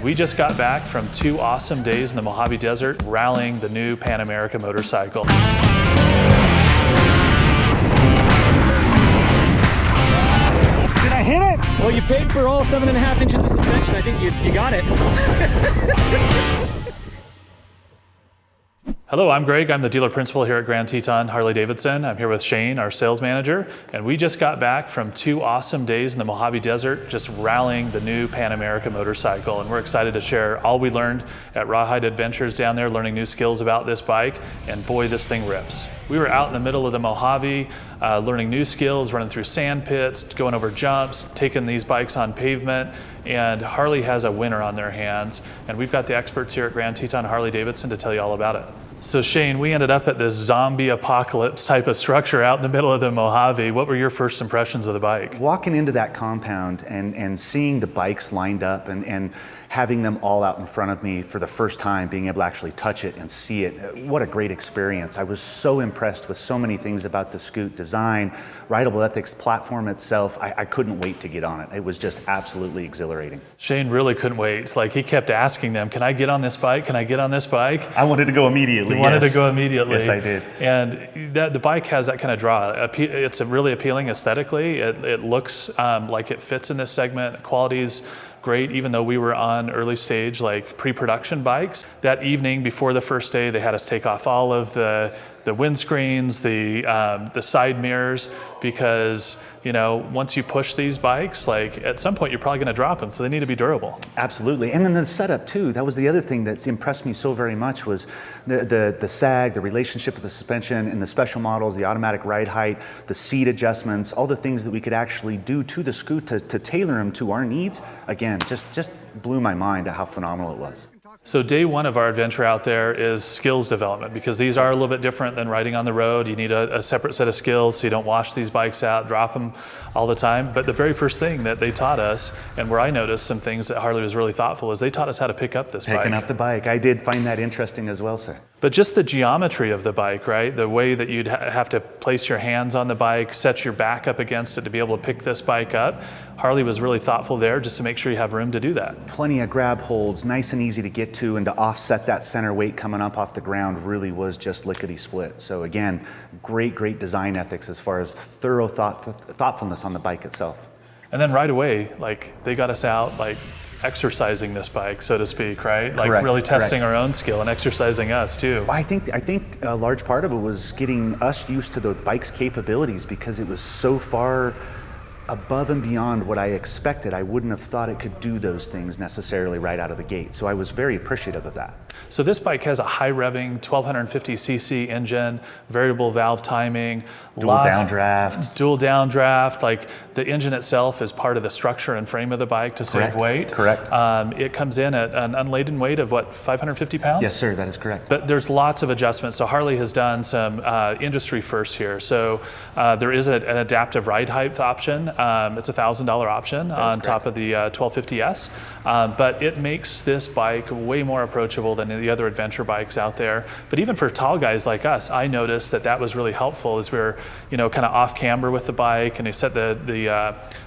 We just got back from 2 awesome days in the Mohave Desert rallying the new Pan America motorcycle. Did I hit it? Well, you paid for all 7.5 inches of suspension. I think you got it. Hello, I'm Greg. I'm the dealer principal here at Grand Teton Harley-Davidson. I'm here with Shane, our sales manager, and we just got back from 2 awesome days in the Mohave Desert just rallying the new Pan America motorcycle, and we're excited to share all we learned at RawHyde Adventures down there, learning new skills about this bike, and boy, this thing rips. We were out in the middle of the Mohave, learning new skills, running through sand pits, going over jumps, taking these bikes on pavement, and Harley has a winner on their hands, and we've got the experts here at Grand Teton Harley-Davidson to tell you all about it. So Shane, we ended up at this zombie apocalypse type of structure out in the middle of the Mohave. What were your first impressions of the bike? Walking into that compound and seeing the bikes lined up and having them all out in front of me for the first time, being able to actually touch it and see it, what a great experience. I was so impressed with so many things about the Scoot design, rideable ethics platform itself. I couldn't wait to get on it. It was just absolutely exhilarating. Shane really couldn't wait. Like, he kept asking them, can I get on this bike? Can I get on this bike? I wanted to go immediately. You wanted to go immediately. Yes, I did. And the bike has that kind of draw. It's really appealing aesthetically. It looks like it fits in this segment. Quality's great, even though we were on early stage, like pre-production bikes. That evening before the first day, they had us take off all of the windscreens, the side mirrors, because, you know, once you push these bikes, like at some point you're probably going to drop them, so they need to be durable. Absolutely. And then the setup too. That was the other thing that's impressed me so very much, was the sag, the relationship with the suspension and the special models, the automatic ride height, the seat adjustments, all the things that we could actually do to the Scoot to tailor them to our needs. Again, just blew my mind at how phenomenal it was. So day one of our adventure out there is skills development, because these are a little bit different than riding on the road. You need a separate set of skills so you don't wash these bikes out, drop them all the time. But the very first thing that they taught us, and where I noticed some things that Harley was really thoughtful, is they taught us how to pick up this bike. Picking up the bike. I did find that interesting as well, sir. But just the geometry of the bike, right? The way that you'd have to place your hands on the bike, set your back up against it to be able to pick this bike up. Harley was really thoughtful there just to make sure you have room to do that. Plenty of grab holds, nice and easy to get to, and to offset that center weight coming up off the ground really was just lickety split. So again, great design ethics as far as thorough thoughtfulness on the bike itself. And then right away, like, they got us out, like, exercising this bike, so to speak, right? Like, Correct, really testing correct. our own skill and exercising us too. I think a large part of it was getting us used to the bike's capabilities, because it was so far above and beyond what I expected. I wouldn't have thought it could do those things necessarily right out of the gate. So I was very appreciative of that. So this bike has a high revving 1250cc engine, variable valve timing, Dual downdraft. Dual downdraft. Like, the engine itself is part of the structure and frame of the bike to save weight. Correct. It comes in at an unladen weight of what, 550 pounds? Yes, sir, that is correct. But there's lots of adjustments. So Harley has done some industry firsts here. So there is an adaptive ride height option. It's a $1,000 option on top of the 1250S. But it makes this bike way more approachable than the other adventure bikes out there. But even for tall guys like us, I noticed that was really helpful as we were, you know, kind of off camber with the bike, and they set the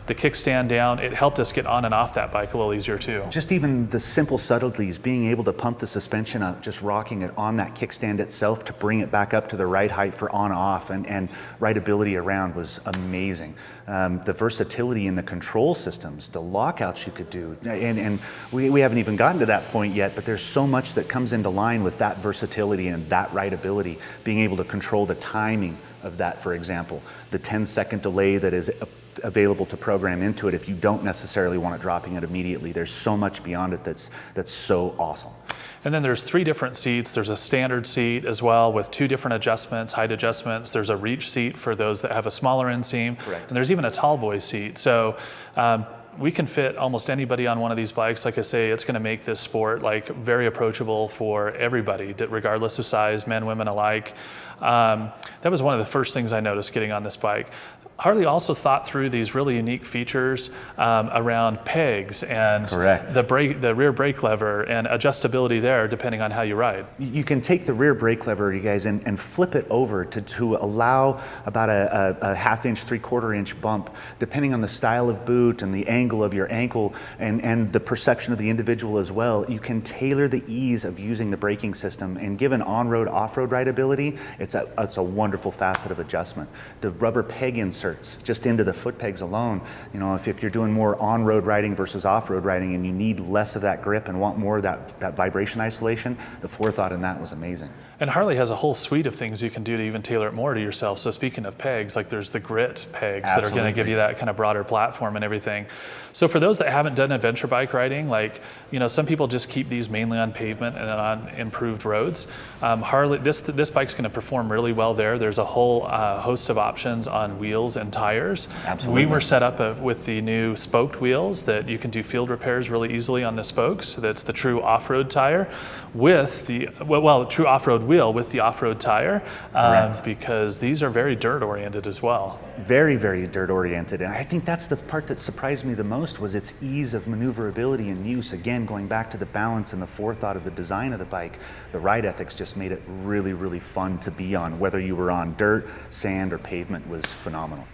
kickstand down. It helped us get on and off that bike a little easier too. Just even the simple subtleties, being able to pump the suspension up, just rocking it on that kickstand itself to bring it back up to the ride height for on-off and rideability around was amazing. The versatility in the control systems, the lockouts you could do, and we haven't even gotten to that point yet, but there's so much that comes into line with that versatility and that rideability, being able to control the timing of that, for example, the 10-second delay that is available to program into it if you don't necessarily want it dropping it immediately. There's so much beyond it that's so awesome. And then there's 3 different seats. There's a standard seat as well with 2 different adjustments, height adjustments. There's a reach seat for those that have a smaller inseam. Correct. And there's even a tall boy seat. So we can fit almost anybody on one of these bikes. Like I say, it's going to make this sport like very approachable for everybody, regardless of size, men, women alike. That was one of the first things I noticed getting on this bike. Harley also thought through these really unique features around pegs and the rear brake lever and adjustability there depending on how you ride. You can take the rear brake lever, you guys, and flip it over to allow about a 1/2 inch, 3/4 inch bump depending on the style of boot and the angle angle of your ankle and the perception of the individual as well, you can tailor the ease of using the braking system. And given on-road, off-road rideability, it's a wonderful facet of adjustment. The rubber peg inserts just into the foot pegs alone, you know, if you're doing more on-road riding versus off-road riding and you need less of that grip and want more of that vibration isolation, the forethought in that was amazing. And Harley has a whole suite of things you can do to even tailor it more to yourself. So speaking of pegs, like there's the grit pegs that are going to give you that kind of broader platform and everything. So for those that haven't done adventure bike riding, like, you know, some people just keep these mainly on pavement and on improved roads. Harley, this bike's going to perform really well there. There's a whole host of options on wheels and tires. Absolutely. We were set up with the new spoked wheels that you can do field repairs really easily on the spokes. So that's the true off-road tire with the, true off-road wheel with the off-road tire, because these are very dirt oriented as well. Very, very dirt oriented. And I think that's the part that surprised me the most was its ease of maneuverability and use. Again, going back to the balance and the forethought of the design of the bike, the ride ethics just made it really, really fun to be on. Whether you were on dirt, sand, or pavement was phenomenal.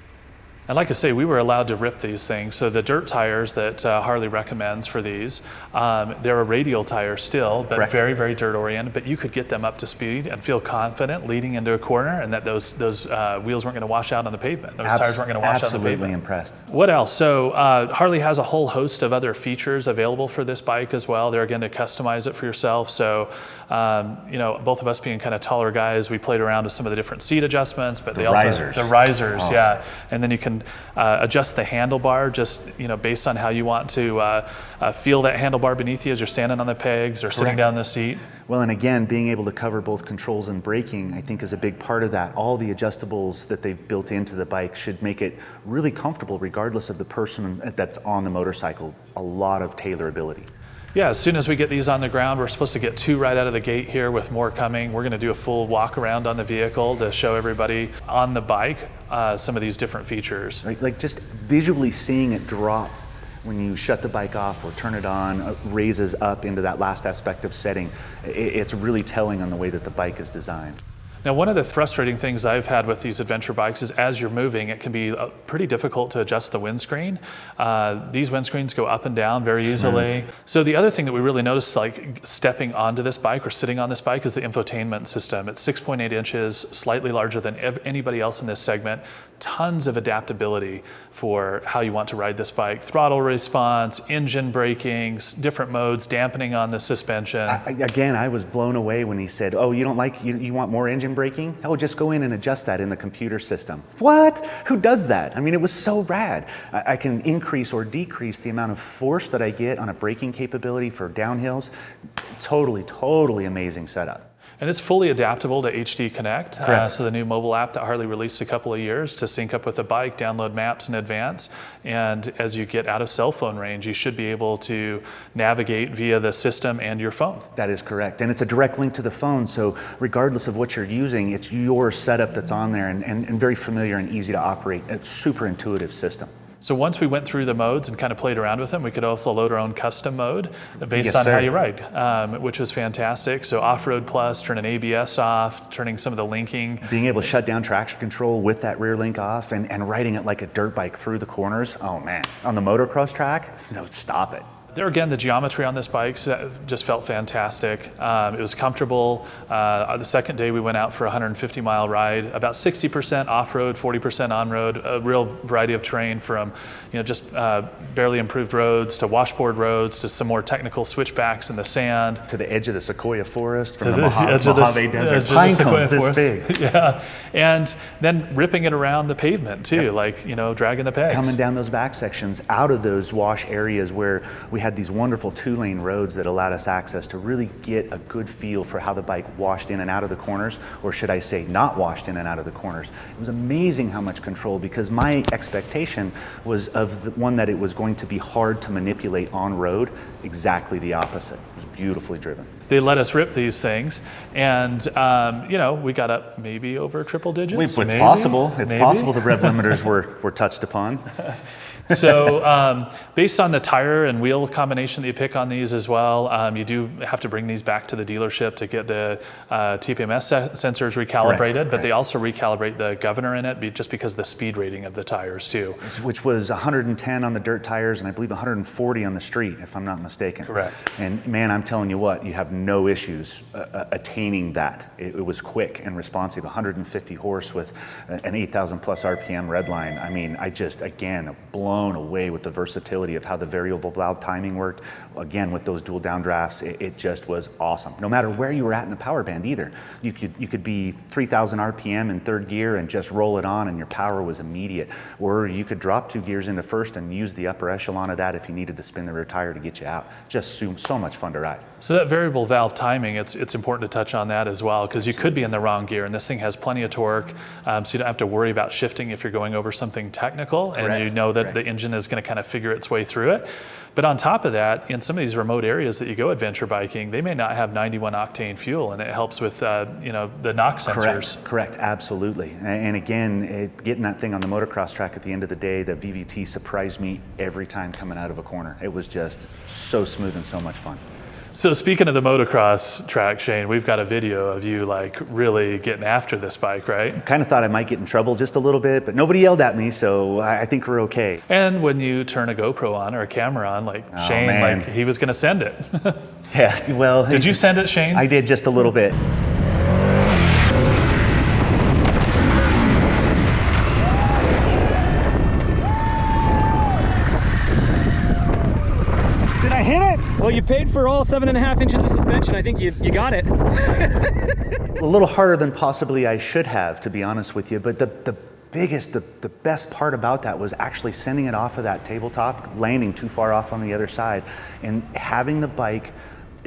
And like I say, we were allowed to rip these things. So the dirt tires that Harley recommends for these, they're a radial tire still, but Correct. very, very dirt oriented, but you could get them up to speed and feel confident leading into a corner and that those wheels weren't going to wash out on the pavement. Those tires weren't going to wash out on the pavement. Absolutely impressed. What else? So Harley has a whole host of other features available for this bike as well. They're going to customize it for yourself. So, you know, both of us being kind of taller guys, we played around with some of the different seat adjustments, but the risers, yeah. And then you can adjust the handlebar just, you know, based on how you want to feel that handlebar beneath you as you're standing on the pegs or sitting down in the seat. Well, and again, being able to cover both controls and braking, I think is a big part of that. All the adjustables that they've built into the bike should make it really comfortable regardless of the person that's on the motorcycle. A lot of tailorability. Yeah, as soon as we get these on the ground, we're supposed to get 2 right out of the gate here with more coming. We're going to do a full walk around on the vehicle to show everybody on the bike some of these different features. Right, like just visually seeing it drop when you shut the bike off or turn it on, raises up into that last aspect of setting. It's really telling on the way that the bike is designed. Now, one of the frustrating things I've had with these adventure bikes is as you're moving, it can be pretty difficult to adjust the windscreen. These windscreens go up and down very easily. So the other thing that we really noticed, like stepping onto this bike or sitting on this bike, is the infotainment system. It's 6.8 inches, slightly larger than anybody else in this segment. Tons of adaptability for how you want to ride this bike. Throttle response, engine braking, different modes, dampening on the suspension. Again, I was blown away when he said, oh, you don't like, you want more engine braking? Oh, just go in and adjust that in the computer system. What? Who does that? I mean, it was so rad. I can increase or decrease the amount of force that I get on a braking capability for downhills. Totally, totally amazing setup. And it's fully adaptable to HD Connect. So the new mobile app that Harley released a couple of years to sync up with the bike, download maps in advance. And as you get out of cell phone range, you should be able to navigate via the system and your phone. That is correct. And it's a direct link to the phone. So regardless of what you're using, it's your setup that's on there and very familiar and easy to operate. It's a super intuitive system. So once we went through the modes and kind of played around with them, we could also load our own custom mode based Yes, on sir. how you ride, which was fantastic. So Off-Road Plus, turning ABS off, turning some of the linking. Being able to shut down traction control with that rear link off and riding it like a dirt bike through the corners. Oh man, on the motocross track, no, stop it. There again, the geometry on this bike just felt fantastic. It was comfortable. The second day we went out for a 150-mile ride, about 60% off-road, 40% on-road, a real variety of terrain from, you know, just barely improved roads to washboard roads to some more technical switchbacks in the sand. To the edge of the sequoia forest from To the Mohave Desert. Pine cones this big. Yeah, and then ripping it around the pavement too, Yep. like, you know, dragging the pegs. Coming down those back sections out of those wash areas where we had these wonderful 2-lane roads that allowed us access to really get a good feel for how the bike washed in and out of the corners, or should I say not washed in and out of the corners. It was amazing how much control, because my expectation was of the one that it was going to be hard to manipulate on road. Exactly the opposite. It was beautifully driven. They let us rip these things, and you know, we got up maybe over triple digits. It's maybe, possible. It's maybe. possible the rev limiters were touched upon. So based on the tire and wheel combination that you pick on these as well, you do have to bring these back to the dealership to get the TPMS sensors recalibrated, Correct, but they also recalibrate the governor in it just because of the speed rating of the tires too. Which was 110 on the dirt tires and I believe 140 on the street, if I'm not mistaken. Correct. And man, I'm telling you what, you have no issues attaining that. It was quick and responsive, 150 horse with an 8,000 plus RPM redline. I mean, I just, again, blown away with the versatility of how the variable valve timing worked. Again, with those dual downdrafts, it just was awesome. No matter where you were at in the power band either. You could be 3,000 RPM in third gear and just roll it on and your power was immediate. Or you could drop 2 gears into first and use the upper echelon of that if you needed to spin the rear tire to get you out. Just so much fun to ride. So that variable valve timing, it's important to touch on that as well, because you could be in the wrong gear and this thing has plenty of torque, so you don't have to worry about shifting if you're going over something technical. Correct. And you know that the engine is going to kind of figure its way through it. But on top of that, in some of these remote areas that you go adventure biking, they may not have 91 octane fuel, and it helps with the NOx sensors. Correct, absolutely. And again, getting that thing on the motocross track at the end of the day, the VVT surprised me every time coming out of a corner. It was just so smooth and so much fun. So speaking of the motocross track, Shane, we've got a video of you like really getting after this bike, right? Kind of thought I might get in trouble just a little bit, but nobody yelled at me, so I think we're okay. And when you turn a GoPro on or a camera on, like Shane, man. like he was going to send it. Yeah, well. Did you send it, Shane? I did just a little bit. Did I hit it? Well, you paid for all 7.5 inches of suspension. I think you got it. A little harder than possibly I should have, to be honest with you, but the best part about that was actually sending it off of that tabletop, landing too far off on the other side, and having the bike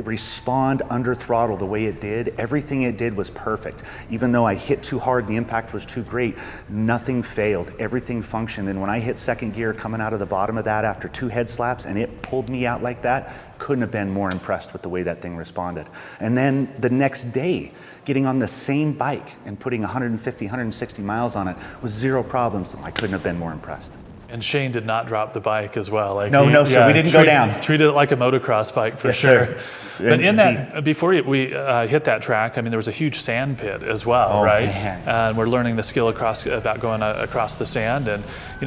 respond under throttle the way it did. Everything it did was perfect. Even though I hit too hard and the impact was too great, nothing failed. Everything functioned. And when I hit second gear coming out of the bottom of that after 2 head slaps and it pulled me out like that, couldn't have been more impressed with the way that thing responded. And then the next day, getting on the same bike and putting 150, 160 miles on it was 0 problems. I couldn't have been more impressed. And Shane did not drop the bike as well. Like No, sir, we didn't go down. Treated it like a motocross bike for Yes, sure. sir. But in that, before we hit that track, I mean, there was a huge sand pit as well, right? Man. And we're learning the skill about going across the sand. And,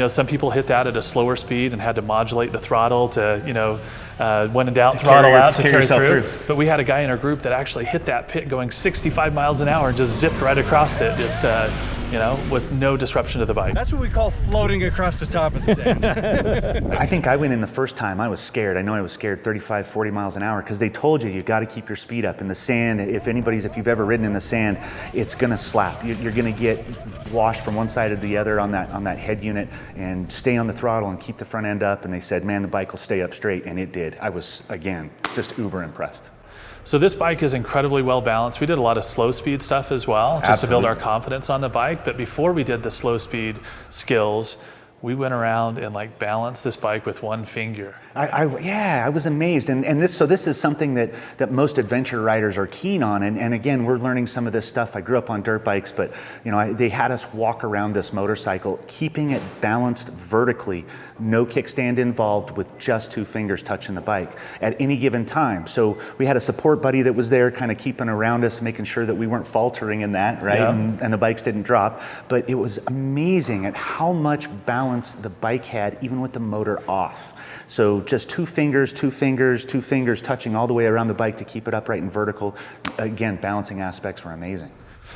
some people hit that at a slower speed and had to modulate the throttle to, when in doubt, throttle out to carry through. But we had a guy in our group that actually hit that pit going 65 miles an hour and just zipped right across it, just, with no disruption to the bike. That's what we call floating across the top of the sand. I think I went in the first time, I was scared. I know I was scared 35, 40 miles an hour because they told you got to keep your speed up. In the sand, if you've ever ridden in the sand, it's going to slap. You're going to get washed from one side to the other on that head unit, and stay on the throttle and keep the front end up. And they said, man, the bike will stay up straight, and it did. I was, again, just uber impressed. So this bike is incredibly well balanced. We did a lot of slow speed stuff as well, just to build our confidence on the bike. But before we did the slow speed skills, we went around and balanced this bike with one finger. I was amazed. And this is something that most adventure riders are keen on. And again, we're learning some of this stuff. I grew up on dirt bikes, but they had us walk around this motorcycle, keeping it balanced vertically, no kickstand involved, with just 2 fingers touching the bike at any given time. So we had a support buddy that was there kind of keeping around us, making sure that we weren't faltering in that, right? Yeah. And the bikes didn't drop. But it was amazing at how much balance the bike had, even with the motor off. So just 2 fingers, 2 fingers, 2 fingers touching all the way around the bike to keep it upright and vertical. Again, balancing aspects were amazing.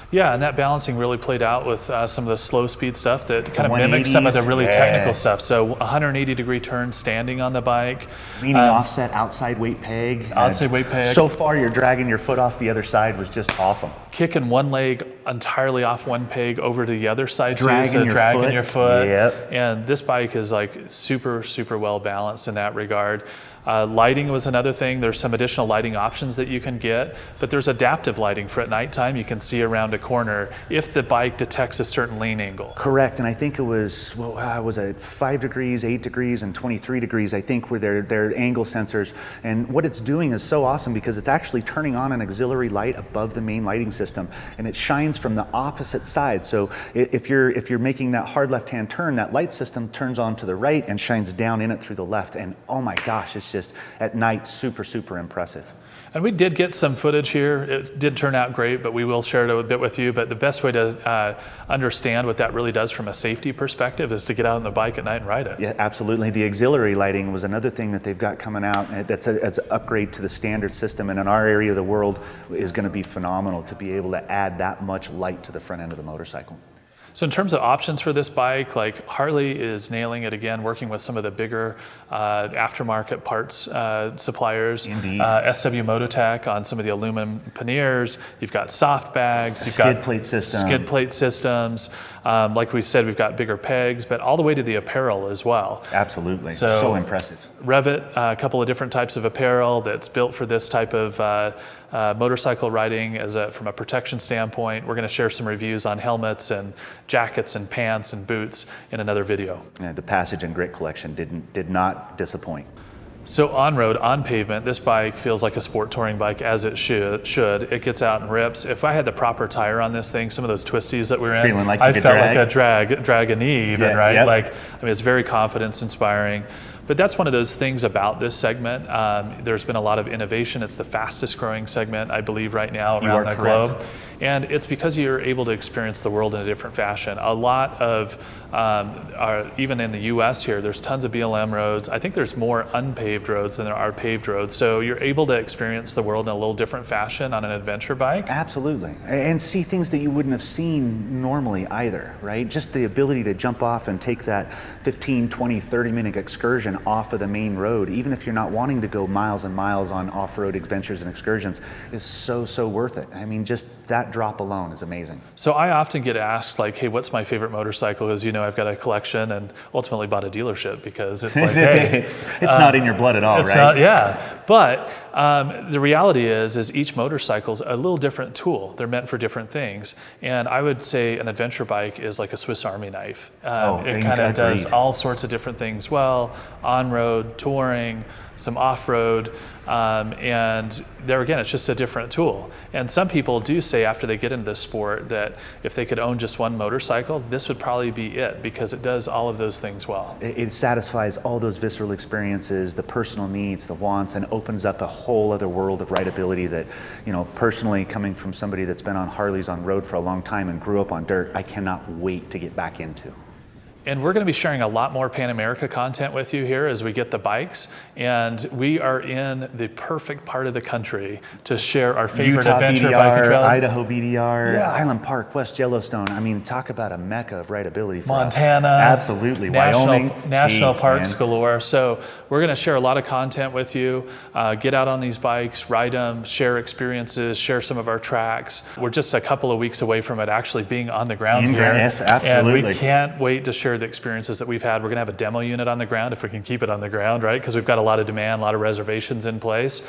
Yeah, and that balancing really played out with some of the slow speed stuff that kind of mimics some of the really technical stuff. So 180 degree turn standing on the bike. Leaning offset, outside weight peg. Outside weight peg. So far you're dragging your foot off the other side was just awesome. Kicking one leg entirely off one peg over to the other side, dragging your foot. Yep. And this bike is super, super well balanced in that regard. Lighting was another thing. There's some additional lighting options that you can get, but there's adaptive lighting for at nighttime. You can see around a corner if the bike detects a certain lane angle. Correct, and I think it was, was it 5 degrees, 8 degrees, and 23 degrees, I think, were their angle sensors. And what it's doing is so awesome because it's actually turning on an auxiliary light above the main lighting system, and it shines from the opposite side. So if you're making that hard left-hand turn, that light system turns on to the right and shines down in it through the left. And oh my gosh, it's just at night super, super impressive. And we did get some footage here. It did turn out great, but we will share it a bit with you. But the best way to understand what that really does from a safety perspective is to get out on the bike at night and ride it. Yeah, absolutely. The auxiliary lighting was another thing that they've got coming out. And that's an upgrade to the standard system. And in our area of the world is going to be phenomenal to be able to add that much light to the front end of the motorcycle. So in terms of options for this bike, like Harley is nailing it again, working with some of the bigger aftermarket parts suppliers. Indeed. SW Mototech on some of the aluminum panniers. You've got soft bags. You've skid got plate system. Skid plate systems. Like we said, we've got bigger pegs, but all the way to the apparel as well. Absolutely. So impressive. Revit, a couple of different types of apparel that's built for this type of motorcycle riding from a protection standpoint. We're going to share some reviews on helmets and jackets and pants and boots in another video. Yeah, the Passage and Grit collection did not disappoint. So on road, on pavement, this bike feels like a sport touring bike as it should. It gets out and rips. If I had the proper tire on this thing, some of those twisties that we're in, feeling like I you felt could like a drag a knee even, Yeah, right? yep. Like, I mean, it's very confidence inspiring. But that's one of those things about this segment. There's been a lot of innovation. It's the fastest growing segment, I believe, right now around the globe. And it's because you're able to experience the world in a different fashion. A lot of, even in the US here, there's tons of BLM roads. I think there's more unpaved roads than there are paved roads. So you're able to experience the world in a little different fashion on an adventure bike. Absolutely. And see things that you wouldn't have seen normally either, right? Just the ability to jump off and take that 15, 20, 30-minute excursion off of the main road, even if you're not wanting to go miles and miles on off-road adventures and excursions, is so, so worth it. I mean, just that drop alone is amazing. So I often get asked, like, hey, what's my favorite motorcycle? Because, you know, I've got a collection and ultimately bought a dealership because it's like, hey. it's not in your blood at all, right? Not, yeah. But the reality is each motorcycle's a little different tool. They're meant for different things. And I would say an adventure bike is like a Swiss Army knife. It kind of does all sorts of different things well, on-road, touring, some off-road, and there again, it's just a different tool. And some people do say after they get into this sport that if they could own just one motorcycle, this would probably be it because it does all of those things well. It satisfies all those visceral experiences, the personal needs, the wants, and opens up a whole other world of rideability that, you know, personally coming from somebody that's been on Harleys on road for a long time and grew up on dirt, I cannot wait to get back into. And we're going to be sharing a lot more Pan America content with you here as we get the bikes. And we are in the perfect part of the country to share our favorite Utah adventure BDR, bike and trail. Idaho BDR, Yeah. Island Park, West Yellowstone. I mean, talk about a mecca of rideability for Montana. us. Absolutely. Wyoming. National Jeez, parks man. galore. So we're going to share a lot of content with you. Get out on these bikes, ride them, share experiences, share some of our tracks. We're just a couple of weeks away from it actually being on the ground here. Yes, absolutely. And we can't wait to share the experiences that we've had. We're going to have a demo unit on the ground if we can keep it on the ground, right? Because we've got a lot of demand, a lot of reservations in place.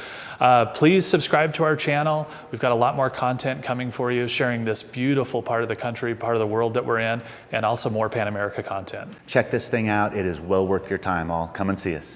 Please subscribe to our channel. We've got a lot more content coming for you, sharing this beautiful part of the country, part of the world that we're in, and also more Pan America content. Check this thing out. It is well worth your time. All come and see us.